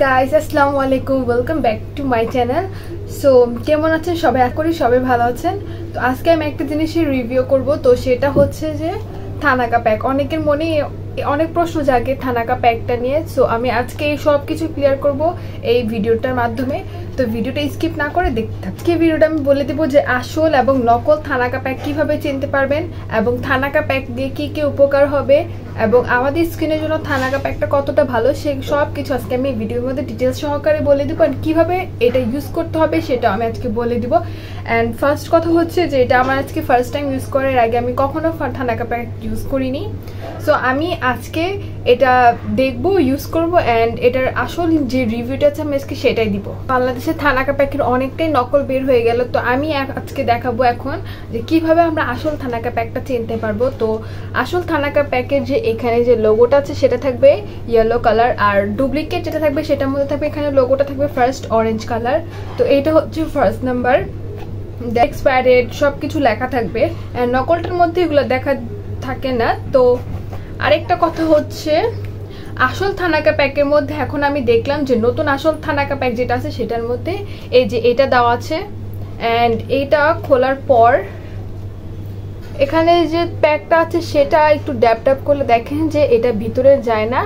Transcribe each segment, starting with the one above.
Guys আসসালামু আলাইকুম, welcome back to my channel. So কেমন আছেন সবাই? আশা করি সবাই ভালো আছেন। তো আজকে আমি একটা জিনিসের রিভিউ করব, তো সেটা হচ্ছে যে থানাকা প্যাক। অনেকের মনে অনেক প্রশ্ন জাগে থানাকা প্যাকটা নিয়ে। সো আমি আজকে এই সব কিছু ক্লিয়ার করব এই ভিডিওটার মাধ্যমে। তো ভিডিওটা স্কিপ না করে দেখতে থাকুন। আজকে ভিডিওটা আমি বলে দেবো যে আসল এবং নকল থানাকা প্যাক কিভাবে চিনতে পারবেন, এবং থানাকা প্যাক দিয়ে কি কি উপকার হবে, এবং আমাদের স্কিনের জন্য থানাকা প্যাকটা কতটা ভালো, সে সব কিছু আজকে আমি ভিডিওর মধ্যে ডিটেলস সহকারে বলে দেবো। আর কীভাবে এটা ইউজ করতে হবে সেটা আমি আজকে বলে দিব। অ্যান্ড ফার্স্ট কথা হচ্ছে যে এটা আমার আজকে ফার্স্ট টাইম ইউজ করার আগে আমি কখনো থানাকা প্যাক ইউজ করিনি। সো আমি আজকে এটা দেখবো, ইউজ করবো, অ্যান্ড এটার আসল যে রিভিউটা আছে আমি আজকে সেটাই দিব। বাংলাদেশে থানাকা প্যাকের অনেকটাই নকল বের হয়ে গেল, তো আমি আজকে দেখাবো এখন যে কিভাবে আমরা আসল থানাকা প্যাকটা চিনতে পারবো। তো আসল থানাকা প্যাকের যে এখানে যে লোগোটা আছে সেটা থাকবে ইয়েলো কালার, আর ডুপ্লিকেট যেটা থাকবে সেটার মধ্যে থাকবে এখানে লোগোটা থাকবে ফার্স্ট অরেঞ্জ কালার। তো এইটা হচ্ছে ফার্স্ট নাম্বার, এক্সপায়ার ডেট সব কিছু লেখা থাকবে, অ্যান্ড নকলটার মধ্যে এগুলো দেখা থাকে না। তো আরেকটা কথা হচ্ছে আসল থানাকা প্যাকের মধ্যে এখন আমি দেখলাম যে নতুন আসল থানাকা প্যাক যেটা আছে সেটার মধ্যে এই যে এটা দেওয়া আছে, অ্যান্ড এইটা খোলার পর এখানে যে প্যাকটা আছে সেটা একটু ড্যাপ ড্যাপ করলে দেখেন যে এটা ভিতরে যায় না,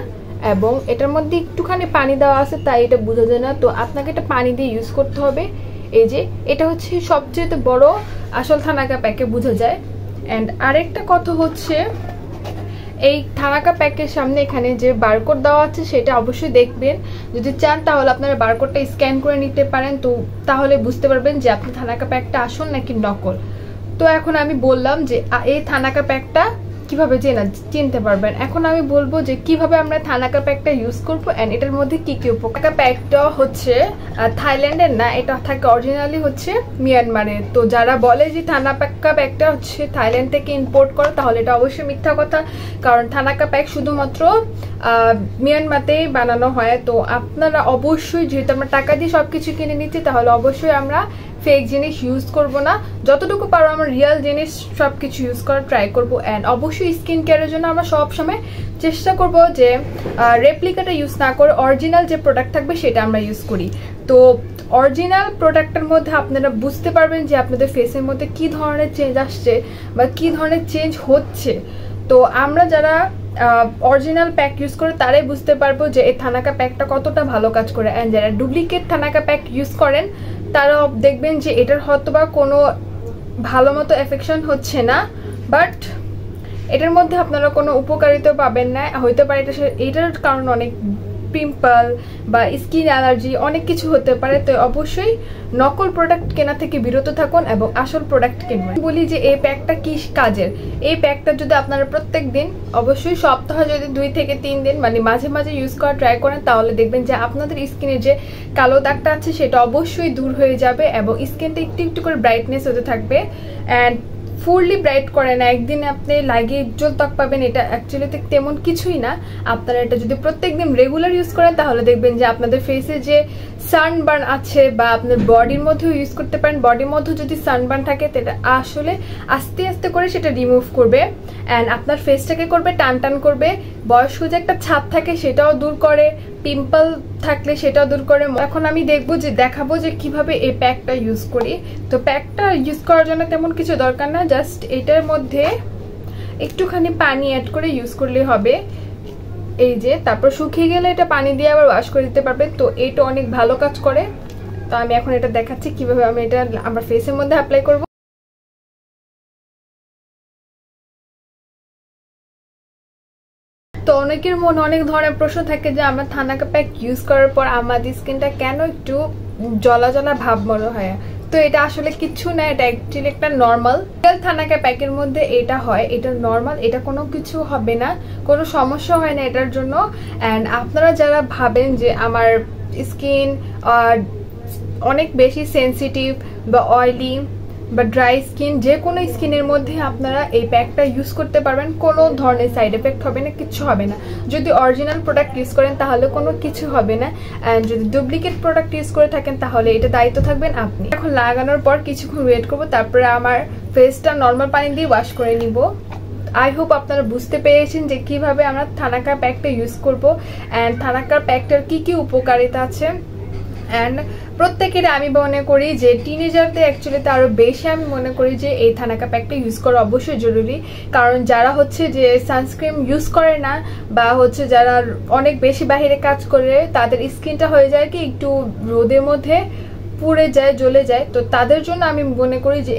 এবং এটার মধ্যে একটুখানি পানি দেওয়া আছে তাই এটা বোঝা যায় না। তো আপনাকে এটা পানি দিয়ে ইউজ করতে হবে। এই যে এটা হচ্ছে সবচেয়ে বড় আসল থানাকা প্যাকে বোঝা যায়। অ্যান্ড আরেকটা কথা হচ্ছে এই থানাকা প্যাকের সামনে এখানে যে বারকোড দেওয়া আছে সেটা অবশ্যই দেখবেন। যদি চান তাহলে আপনারা বারকোডটা স্ক্যান করে নিতে পারেন, তো তাহলে বুঝতে পারবেন যে আপনি থানাকা প্যাকটা আসল নাকি নকল। তো এখন আমি বললাম যে এই থানাকা প্যাকটা কিভাবে চিনতে পারবেন। এখন আমি বলবো যে কিভাবে আমরা থানাকা প্যাকটা ইউজ করবো, অ্যান্ড এটার মধ্যে কি কি উপকার। প্যাকটা হচ্ছে থাইল্যান্ডের না, এটা থাকে অরিজিনালি হচ্ছে মিয়ানমারের। তো যারা বলে যে থানাকা প্যাকটা হচ্ছে থাইল্যান্ড থেকে ইম্পোর্ট করে, তাহলে এটা অবশ্যই মিথ্যা কথা, কারণ থানাকা প্যাক শুধুমাত্র মিয়ানমারতেই বানানো হয়। তো আপনারা অবশ্যই, যেহেতু আমরা টাকা দিয়ে সবকিছু কিনে নিচ্ছি, তাহলে অবশ্যই আমরা ফেক জিনিস ইউজ করব না। যতটুকু পারো আমরা রিয়েল জিনিস সবকিছু ইউজ করার ট্রাই করবো। অ্যান্ড অবশ্যই স্কিন কেয়ারের জন্য আমরা সবসময় চেষ্টা করব যে রেপ্লিকাটা ইউজ না করে অরিজিনাল যে প্রোডাক্ট থাকবে সেটা আমরা ইউজ করি। তো অরিজিনাল প্রোডাক্টের মধ্যে আপনারা বুঝতে পারবেন যে আপনাদের ফেসের মধ্যে কি ধরনের চেঞ্জ আসছে বা কি ধরনের চেঞ্জ হচ্ছে। তো আমরা যারা অরিজিনাল প্যাক ইউজ করে তারাই বুঝতে পারবো যে এই থানাকা প্যাকটা কতটা ভালো কাজ করে। অ্যান্ড যারা ডুপ্লিকেট থানাকা প্যাক ইউজ করেন তারা দেখবেন যে এটার হয়তো বা কোনো ভালো মতো এফেকশন হচ্ছে না, বাট এটার মধ্যে আপনারা কোনো উপকারিতা পাবেন না। হইতে পারে এটার কারণ অনেক পিম্পল বা স্কিন অ্যালার্জি অনেক কিছু হতে পারে। তো অবশ্যই নকল প্রোডাক্ট কেনা থেকে বিরত থাকুন এবং আসল প্রোডাক্ট কিনবেন। বলি যে এই প্যাকটা কি কাজের। এই প্যাকটা যদি আপনারা প্রত্যেক দিন, অবশ্যই সপ্তাহে যদি 2 থেকে 3 দিন মানে মাঝে মাঝে ইউজ করা ট্রাই করেন, তাহলে দেখবেন যে আপনাদের স্কিনের যে কালো দাগটা আছে সেটা অবশ্যই দূর হয়ে যাবে, এবং স্কিনটা একটু একটু করে ব্রাইটনেস হতে থাকবে। অ্যান্ড ফুললি ব্রাইট করে না, একদিনে আপনি লাগিয়ে উজ্জ্বল ত্বক পাবেন, এটা অ্যাকচুয়ালি তেমন কিছুই না। আপনারা এটা যদি প্রত্যেকদিন রেগুলার ইউজ করেন তাহলে দেখবেন যে আপনাদের ফেসে যে সানবার্ন আছে বা আপনার বডির মধ্যেও ইউজ করতে পারেন, বডির মধ্যেও যদি সানবার্ন থাকে সেটা আসলে আস্তে আস্তে করে সেটা রিমুভ করবে, অ্যান্ড আপনার ফেসটাকে করবে টান টান করবে। বয়স্ক যে একটা ছাপ থাকে সেটাও দূর করে, পিম্পল থাকলে সেটাও দূর করে। এখন আমি দেখাবো যে কিভাবে এই প্যাকটা ইউজ করি। তো প্যাকটা ইউজ করার জন্য তেমন কিছু দরকার না, জাস্ট এটার মধ্যে একটুখানি পানি অ্যাড করে ইউজ করলে হবে। এই যে তারপর শুকিয়ে গেলে এটা পানি দিয়ে আবার ওয়াশ করে দিতে পারবেন। তো এইটা অনেক ভালো কাজ করে। তো আমি এখন এটা দেখাচ্ছি কিভাবে আমি এটা আমার ফেসের মধ্যে অ্যাপ্লাই করব। তো অনেকের মনে অনেক ধরনের প্রশ্ন থাকে যে আমরা থানাকা প্যাক ইউজ করার পর আমাদের স্কিনটা কেন একটু জ্বলা জ্বলা ভাব মনে হয়। তো এটা আসলে কিছু না, এটা অ্যাকচুয়ালি একটা নর্মাল থানাকা প্যাকের মধ্যে এটা হয়, এটা নর্মাল, এটা কোনো কিছু হবে না, কোনো সমস্যা হয় না এটার জন্য। অ্যান্ড আপনারা যারা ভাবেন যে আমার স্কিন অনেক বেশি সেন্সিটিভ বা অয়েলি বা ড্রাই স্কিন, যে কোনো স্কিনের মধ্যে আপনারা এই প্যাকটা ইউজ করতে পারবেন, কোনো ধরনের সাইড এফেক্ট হবে না, কিছু হবে না। যদি অরিজিনাল প্রোডাক্ট ইউজ করেন তাহলে কোনো কিছু হবে না, অ্যান্ড যদি ডুপ্লিকেট প্রোডাক্ট ইউজ করে থাকেন তাহলে এটা দায়িত্ব থাকবেন আপনি। এখন লাগানোর পর কিছুক্ষণ ওয়েট করবো, তারপরে আমার ফেসটা নর্মাল পানি দিয়ে ওয়াশ করে নিব। আই হোপ আপনারা বুঝতে পেরেছেন যে কিভাবে আমরা থানাকা প্যাকটা ইউজ করব অ্যান্ড থানাকার প্যাকটার কি কি উপকারিতা আছে। অ্যান্ড প্রত্যেকের আমি মনে করি যে টিনেজারদের অ্যাকচুয়ালি তো আরও বেশি আমি মনে করি যে এই থানাকা প্যাকটা ইউজ করা অবশ্যই জরুরি। কারণ যারা হচ্ছে যে সানস্ক্রিন ইউজ করে না বা হচ্ছে যারা অনেক বেশি বাইরে কাজ করে তাদের স্কিনটা হয়ে যায় কি একটু রোদের মধ্যে পুড়ে যায়, জ্বলে যায়, তো তাদের জন্য আমি মনে করি যে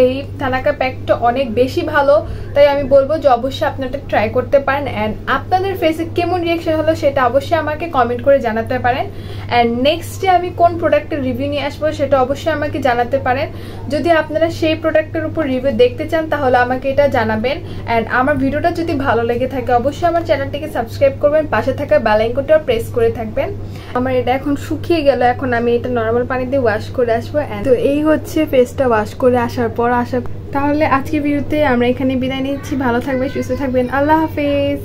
এই থানাকা প্যাকটা অনেক বেশি ভালো। তাই আমি বলবো যে অবশ্যই আপনারা ট্রাই করতে পারেন। অ্যান্ড আপনাদের ফেসে কেমন রিয়াকশন হলো সেটা অবশ্যই আমাকে কমেন্ট করে জানাতে পারেন। অ্যান্ড নেক্সটে আমি কোন প্রোডাক্টের রিভিউ নিয়ে আসবো সেটা অবশ্যই আমাকে জানাতে পারেন। যদি আপনারা সেই প্রোডাক্টের উপর রিভিউ দেখতে চান তাহলে আমাকে এটা জানাবেন। অ্যান্ড আমার ভিডিওটা যদি ভালো লেগে থাকে অবশ্যই আমার চ্যানেলটিকে সাবস্ক্রাইব করবেন, পাশে থাকা বেল আইকনটা প্রেস করে থাকবেন। আমার এটা এখন শুকিয়ে গেল, এখন আমি এটা নর্মাল পানি দিয়ে ওয়াশ করে আসবো। তো এই হচ্ছে ফেসটা ওয়াশ করে আসার পর তাহলে আজকের ভিডিওতে আমরা এখানে বিদায় নিচ্ছি। ভালো থাকবেন, সুস্থ থাকবেন, আল্লাহ হাফেজ।